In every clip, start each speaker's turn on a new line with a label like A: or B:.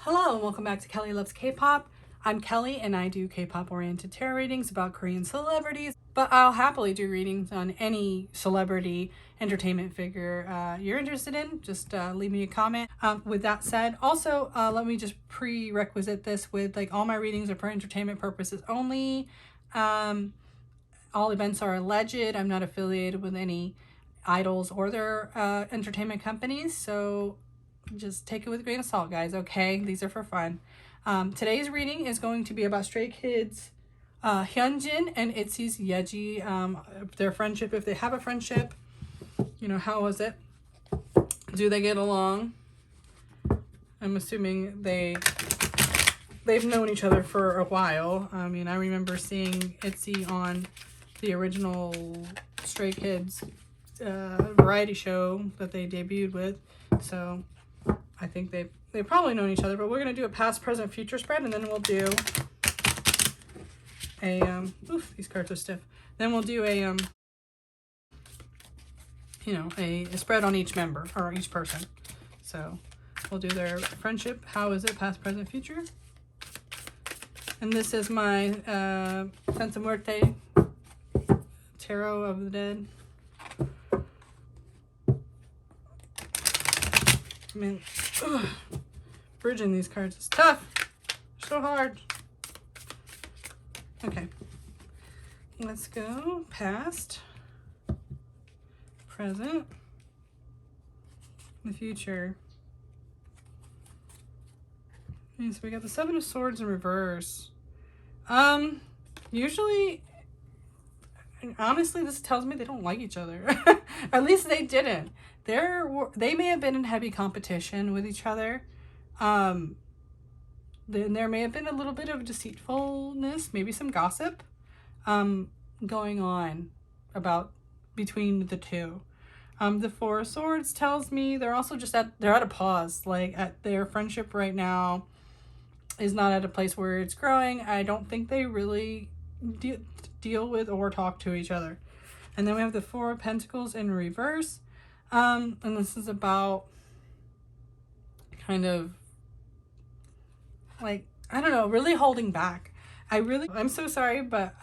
A: Hello and welcome back to Kelly Loves K-Pop. I'm Kelly and I do K-pop oriented tarot readings about Korean celebrities, but I'll happily do readings on any celebrity entertainment figure you're interested in. Just leave me a comment. With that said, also let me just prerequisite this with like all my readings are for entertainment purposes only. All events are alleged. I'm not affiliated with any idols or their entertainment companies, so just take it with a grain of salt, guys, okay? These are for fun. Today's reading is going to be about Stray Kids, Hyunjin and Itzy's Yeji, their friendship, if they have a friendship. You know, how was it? Do they get along? I'm assuming they've known each other for a while. I mean, I remember seeing Itzy on the original Stray Kids variety show that they debuted with, so I think they've probably known each other. But we're going to do a past, present, future spread, and then we'll do a oof, these cards are stiff. Then we'll do a you know, a spread on each member or each person. So we'll do their friendship. How is it, past, present, future? And this is my Santa Muerte Tarot of the Dead. I mean, ugh, bridging these cards is tough. So hard. Okay. Let's go past, present, the future. Okay, so we got the Seven of Swords in reverse. Usually, honestly, this tells me they don't like each other. At least they didn't. They may have been in heavy competition with each other. Then there may have been a little bit of deceitfulness, maybe some gossip going on about between the two. The Four of Swords tells me they're also just they're at a pause. Like, at their friendship right now is not at a place where it's growing. I don't think they really deal with or talk to each other. And then we have the Four of Pentacles in reverse. And this is about kind of like, I don't know, really holding back. I'm so sorry, but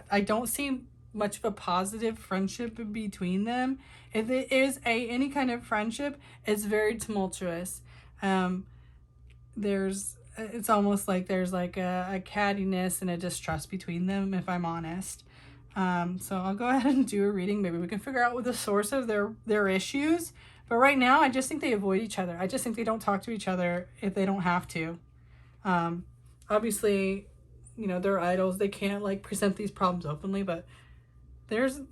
A: I don't see much of a positive friendship between them. If it is any kind of friendship, it's very tumultuous. It's almost like there's like a cattiness and a distrust between them, if I'm honest. So I'll go ahead and do a reading. Maybe we can figure out what the source of their issues. But right now, I just think they avoid each other. I just think they don't talk to each other if they don't have to. Obviously, you know, they're idols. They can't like present these problems openly, but there's a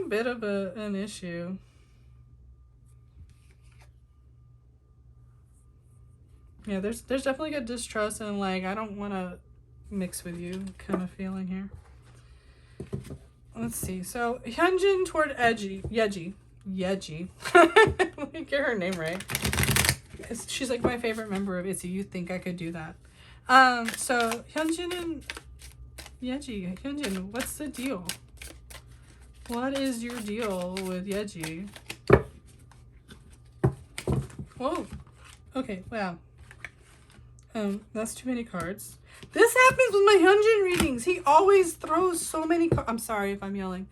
A: bit of an issue. Yeah, there's definitely good distrust and like, I don't want to mix with you kind of feeling here. Let's see. So Hyunjin toward Yeji. Let me get her name right. She's like my favorite member of ITZY. You'd think I could do that. So Hyunjin and Yeji. Hyunjin, what's the deal? What is your deal with Yeji? Whoa. Okay, wow. That's too many cards. This happens with my Hyunjin readings. He always throws so many cards. I'm sorry if I'm yelling.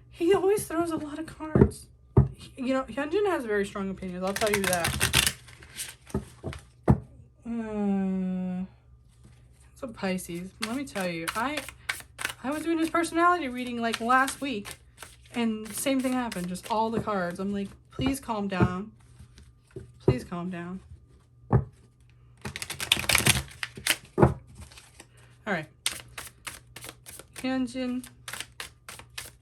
A: He always throws a lot of cards. You know, Hyunjin has very strong opinions. I'll tell you that. It's a Pisces. Let me tell you, I was doing his personality reading like last week, and same thing happened. Just all the cards. I'm like, please calm down. Please calm down. All right. Hyunjin,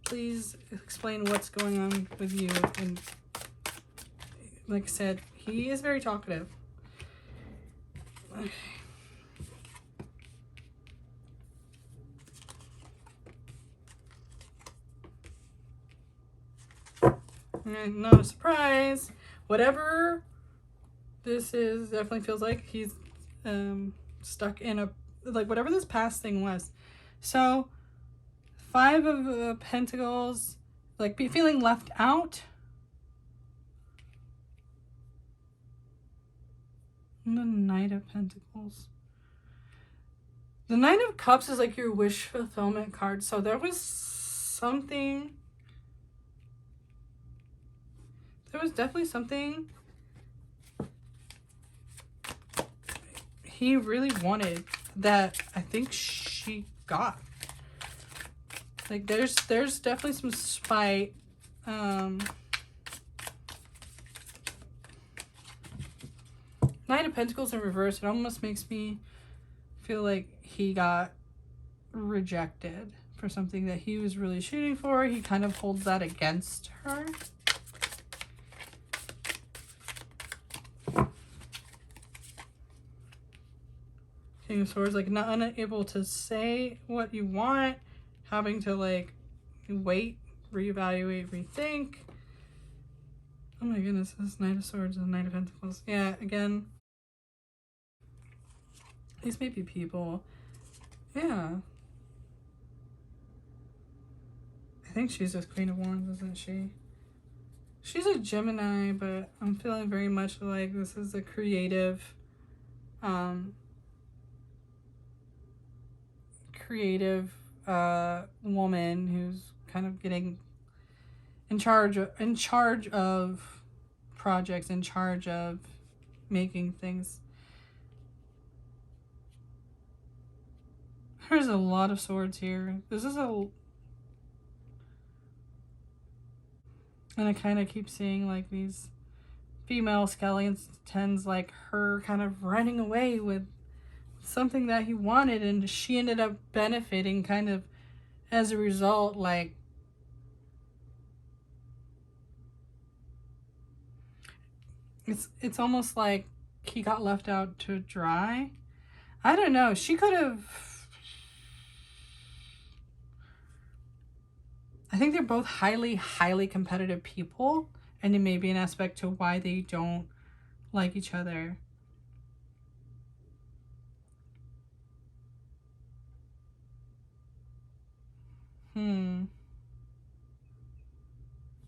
A: please explain what's going on with you. And like I said, he is very talkative. Okay. And not a surprise. Whatever this is, definitely feels like he's stuck in like whatever this past thing was. So Five of Pentacles, like feeling left out. And the Knight of Pentacles. The Knight of Cups is like your wish fulfillment card. So there was something. There was definitely something he really wanted that I think she got. Like there's definitely some spite. Knight of Pentacles in reverse, it almost makes me feel like he got rejected for something that he was really shooting for. He kind of holds that against her. King of Swords, like not unable to say what you want, having to like wait, reevaluate, rethink. Oh my goodness, this Knight of Swords and Knight of Pentacles. Yeah, again, these may be people. Yeah. I think she's just Queen of Wands, isn't she? She's a Gemini, but I'm feeling very much like this is a creative, woman who's kind of getting in charge of projects, in charge of making things. There's a lot of swords here. This is a, and I kind of keep seeing like these female skeletons, like her kind of running away with something that he wanted, and she ended up benefiting kind of as a result. Like it's almost like he got left out to dry. I don't know. She could have, I think they're both highly competitive people, and it may be an aspect to why they don't like each other.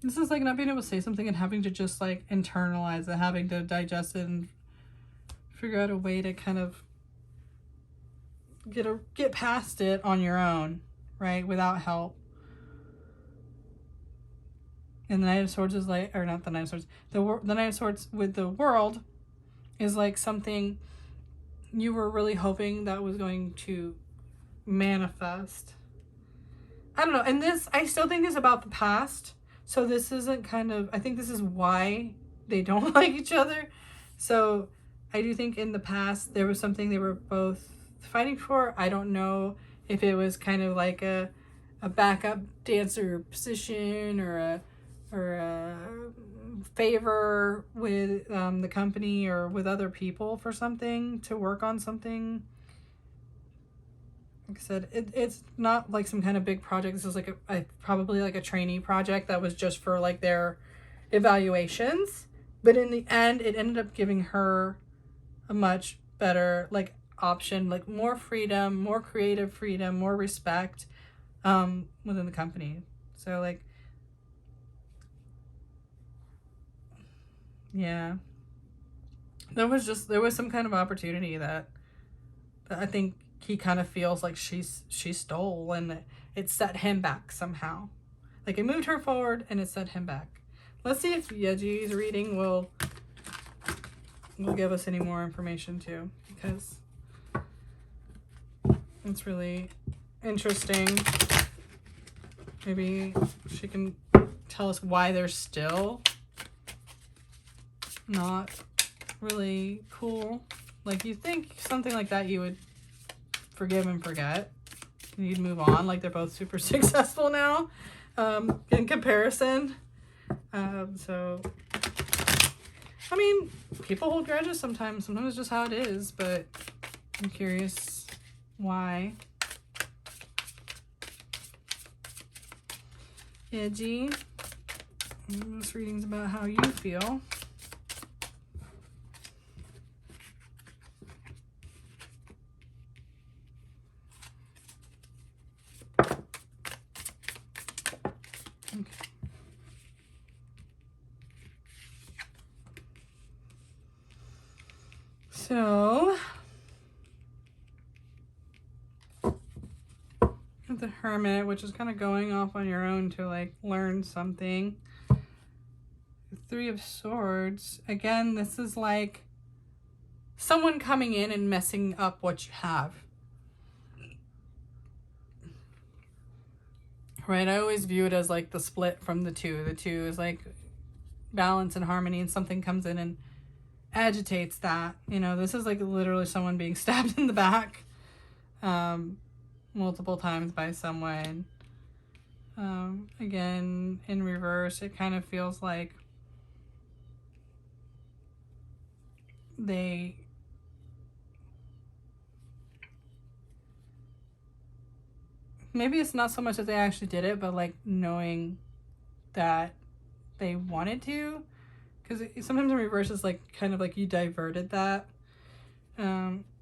A: This is like not being able to say something and having to just like internalize it, having to digest it and figure out a way to kind of get past it on your own, right? Without help. And the Knight of Swords is like, or not the Knight of Swords, the Knight of Swords with the World is like something you were really hoping that was going to manifest. I don't know. And this, I still think is about the past. So this isn't kind of, I think this is why they don't like each other. So I do think in the past there was something they were both fighting for. I don't know if it was kind of like a backup dancer position or a favor with the company or with other people for something, to work on something. Like I said, it's not like some kind of big project. This is like probably like a trainee project that was just for like their evaluations. But in the end, it ended up giving her a much better like option, like more freedom, more creative freedom, more respect within the company. So like, yeah, there was some kind of opportunity that I think he kind of feels like she stole, and it set him back somehow. Like it moved her forward and it set him back. Let's see if Yeji's reading will give us any more information too, because it's really interesting. Maybe she can tell us why they're still not really cool. Like you think something like that you would forgive and forget, you'd move on, like they're both super successful now in comparison. So I mean, people hold grudges sometimes it's just how it is, but I'm curious why. Yeji, this reading's about how you feel. So the Hermit, which is kind of going off on your own to like learn something. The Three of Swords. Again, this is like someone coming in and messing up what you have. Right? I always view it as like the split from the two. The two is like balance and harmony, and something comes in and agitates that. You know, this is like literally someone being stabbed in the back multiple times by someone. Again, in reverse, it kind of feels like they maybe it's not so much that they actually did it, but like knowing that they wanted to, because sometimes in reverse is like kind of like you diverted that,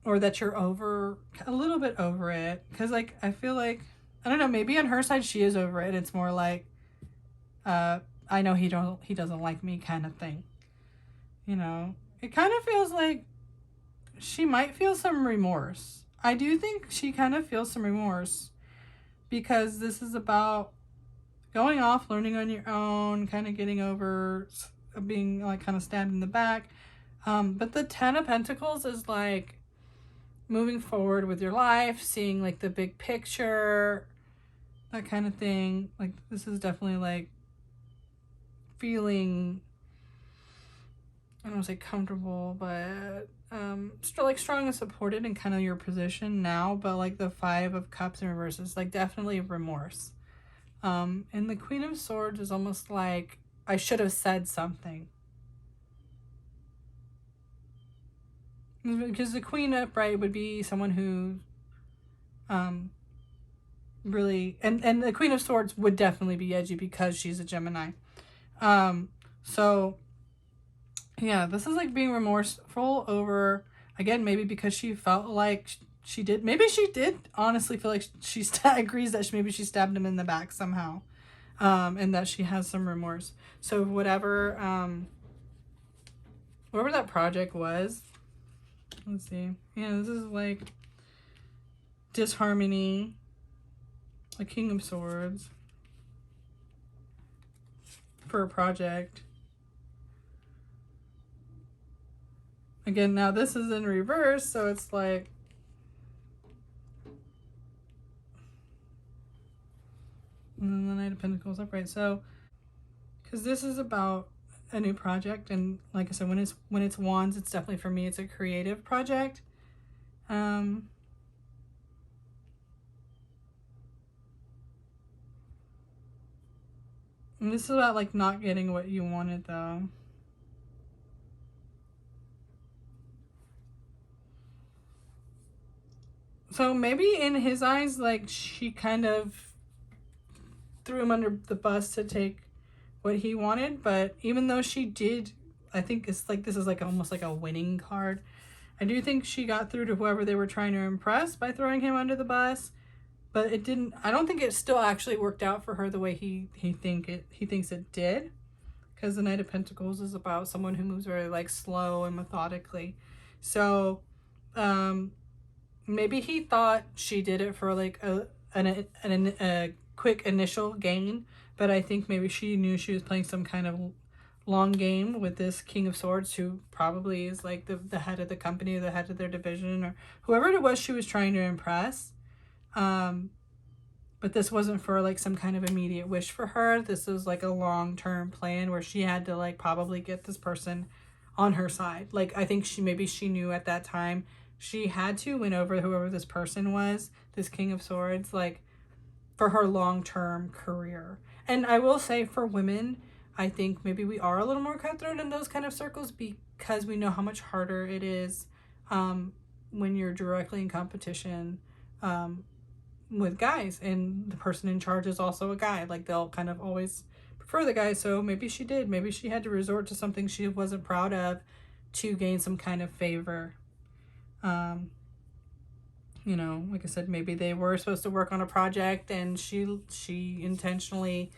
A: or that you're over a little bit over it, because like I feel like, I don't know, maybe on her side she is over it. It's more like I know he doesn't like me kind of thing. You know, it kind of feels like she might feel some remorse. I do think she kind of feels some remorse, because this is about going off, learning on your own, kind of getting over being like kind of stabbed in the back. But the Ten of Pentacles is like moving forward with your life, seeing like the big picture, that kind of thing. Like this is definitely like feeling, I don't want to say comfortable, but still like strong and supported in kind of your position now. But like the Five of Cups in reverse is like definitely remorse. And the Queen of Swords is almost like, I should have said something. Because the Queen upright would be someone who really, and the Queen of Swords would definitely be Yeji because she's a Gemini. So yeah, this is like being remorseful over, again, maybe because she felt like she did, maybe she did honestly feel like she agrees that maybe she stabbed him in the back somehow, and that she has some remorse. So whatever that project was, let's see, yeah, this is like disharmony, a King of Swords for a project. Again, now this is in reverse, so it's like, and then the Knight of Pentacles upright. So, because this is about a new project, and like I said, when it's wands, it's definitely, for me, it's a creative project. And this is about like not getting what you wanted, though. So maybe in his eyes, like she kind of threw him under the bus to take what he wanted. But even though she did, I think it's like, this is like almost like a winning card. I do think she got through to whoever they were trying to impress by throwing him under the bus. But it didn't, I don't think it still actually worked out for her the way he thinks it did. Because the Knight of Pentacles is about someone who moves very like slow and methodically. So maybe he thought she did it for like a quick initial gain, but I think maybe she knew she was playing some kind of long game with this King of Swords, who probably is like the head of the company, or the head of their division, or whoever it was she was trying to impress. But this wasn't for like some kind of immediate wish for her. This was like a long-term plan where she had to like probably get this person on her side. Like I think maybe she knew at that time she had to win over whoever this person was, this King of Swords, like for her long-term career. And I will say, for women, I think maybe we are a little more cutthroat in those kind of circles, because we know how much harder it is when you're directly in competition with guys, and the person in charge is also a guy. Like they'll kind of always prefer the guy. So maybe she did. Maybe she had to resort to something she wasn't proud of to gain some kind of favor. You know, like I said, maybe they were supposed to work on a project, and she intentionally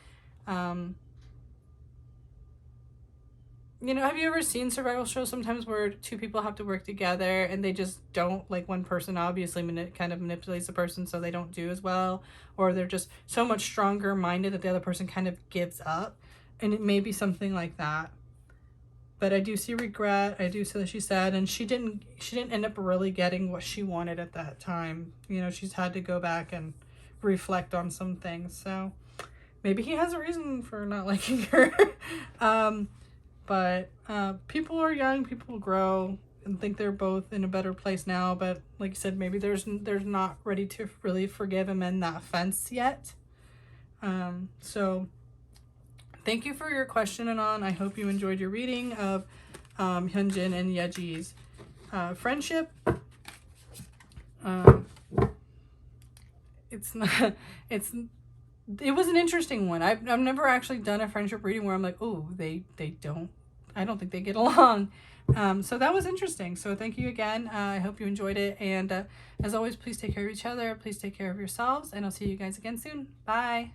A: you know, have you ever seen survival shows sometimes where two people have to work together and they just don't, like one person obviously kind of manipulates the person so they don't do as well, or they're just so much stronger minded that the other person kind of gives up, and it may be something like that. But I do see regret. I do see that she's sad, and she didn't end up really getting what she wanted at that time. You know, she's had to go back and reflect on some things. So maybe he has a reason for not liking her. But people are young, people grow, and think they're both in a better place now. But like you said, maybe there's not ready to really forgive and mend that fence yet. So thank you for your question, Anon. I hope you enjoyed your reading of Hyunjin and Yeji's friendship. It was an interesting one. I've never actually done a friendship reading where I'm like, oh, I don't think they get along. So that was interesting. So thank you again. I hope you enjoyed it. And as always, please take care of each other. Please take care of yourselves. And I'll see you guys again soon. Bye.